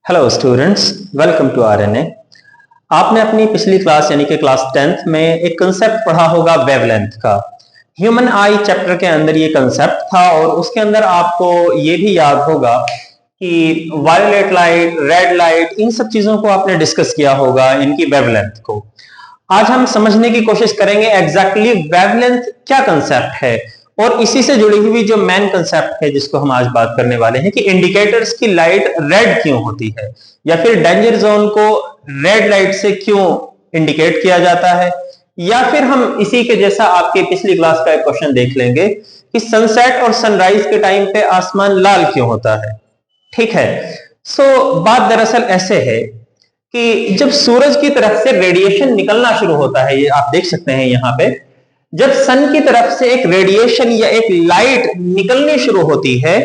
Hello students, welcome to RNA. आपने अपनी पिछली क्लास यानी कि क्लास 10th में एक कंसेप्ट पढ़ा होगा वेवलेंथ का। ह्यूमन आई चैप्टर के अंदर ये कंसेप्ट था और उसके अंदर आपको ये भी याद होगा कि वायलेट लाइट, रेड लाइट, इन सब चीजों को आपने डिस्कस किया होगा, इनकी वेवलेंथ को। आज हम समझने की कोशिश करेंगे एग्जैक्टली वेवलेंथ क्या कंसेप्ट है और इसी से जुड़ी हुई जो मेन कंसेप्ट है जिसको हम आज बात करने वाले हैं कि इंडिकेटर्स की लाइट रेड क्यों होती है या फिर डेंजर जोन को रेड लाइट से क्यों इंडिकेट किया जाता है, या फिर हम इसी के जैसा आपके पिछली क्लास का एक क्वेश्चन देख लेंगे कि सनसेट और सनराइज के टाइम पे आसमान लाल क्यों होता है। ठीक है, बात दरअसल ऐसे है कि जब सूरज की तरफ से रेडिएशन निकलना शुरू होता है, ये आप देख सकते हैं यहां पे, जब सन की तरफ से एक रेडिएशन या एक लाइट निकलनी शुरू होती है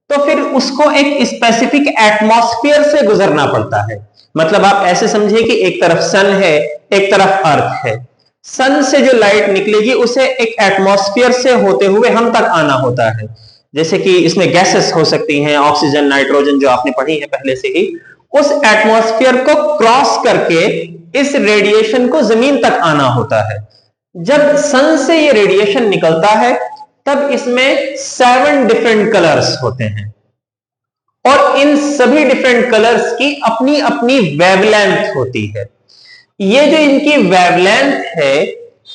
तो फिर उसको एक स्पेसिफिक एटमॉस्फेयर से गुजरना पड़ता है। मतलब आप ऐसे समझिए कि एक तरफ सन है, एक तरफ अर्थ है। सन से जो लाइट निकलेगी उसे एक एटमॉस्फेयर से होते हुए हम तक आना होता है। जैसे कि इसमें गैसेस हो सकती हैं, ऑक्सीजन, नाइट्रोजन, जो आपने पढ़ी है पहले से ही। उस एटमॉस्फेयर को क्रॉस करके इस रेडिएशन को जमीन तक आना होता है। जब सन से ये रेडिएशन निकलता है तब इसमें 7 डिफरेंट कलर्स होते हैं और इन सभी डिफरेंट कलर्स की अपनी अपनी वेवलेंथ होती है। ये जो इनकी वेवलेंथ है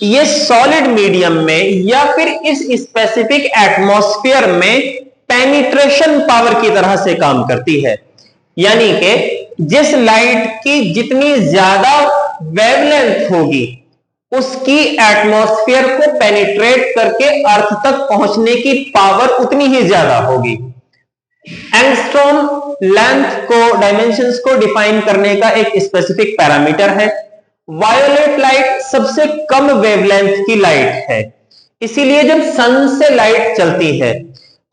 ये सॉलिड मीडियम में या फिर इस स्पेसिफिक एटमॉस्फेयर में पेनिट्रेशन पावर की तरह से काम करती है। यानी कि जिस लाइट की जितनी ज्यादा वेवलेंथ होगी उसकी एटमॉस्फेयर को पेनिट्रेट करके अर्थ तक पहुंचने की पावर उतनी ही ज्यादा होगी। एंगस्ट्रॉम लेंथ को, डायमेंशंस को डिफाइन करने का एक स्पेसिफिक पैरामीटर है। वायोलेट लाइट सबसे कम वेवलेंथ की लाइट है, इसीलिए जब सन से लाइट चलती है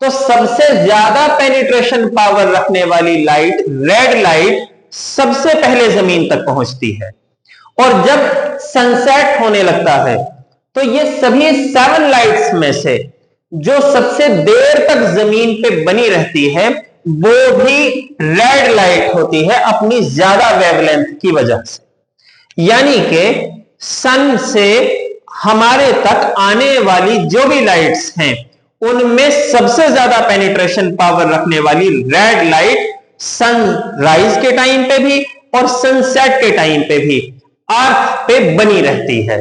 तो सबसे ज्यादा पेनिट्रेशन पावर रखने वाली लाइट, रेड लाइट, सबसे पहले जमीन तक पहुंचती है। और जब सनसेट होने लगता है तो ये सभी 7 लाइट्स में से जो सबसे देर तक जमीन पे बनी रहती है वो भी रेड लाइट होती है अपनी ज्यादा वेवलेंथ की वजह से। यानी कि सन से हमारे तक आने वाली जो भी लाइट्स हैं उनमें सबसे ज्यादा पेनिट्रेशन पावर रखने वाली रेड लाइट सनराइज के टाइम पे भी और सनसेट के टाइम पे भी अर्थ पे बनी रहती है।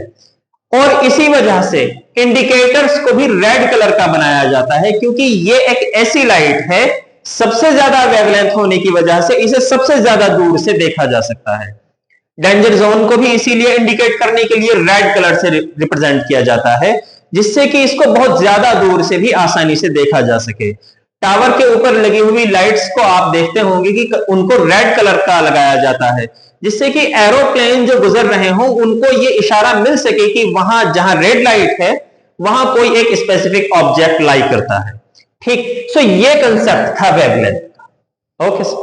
और इसी वजह से इंडिकेटर्स को भी रेड कलर का बनाया जाता है क्योंकि ये एक ऐसी लाइट है, सबसे ज्यादा वेवलेंथ होने की वजह से इसे सबसे ज्यादा दूर से देखा जा सकता है। डेंजर जोन को भी इसीलिए इंडिकेट करने के लिए रेड कलर से रिप्रेजेंट किया जाता है जिससे कि इसको बहुत ज्यादा दूर से भी आसानी से देखा जा सके। टावर के ऊपर लगी हुई लाइट्स को आप देखते होंगे कि उनको रेड कलर का लगाया जाता है जिससे कि एरोप्लेन जो गुजर रहे हों उनको ये इशारा मिल सके कि वहां जहां रेड लाइट है वहां कोई एक स्पेसिफिक ऑब्जेक्ट लाई करता है। ठीक, सो ये कंसेप्ट था वेवलेंथ का। ओके।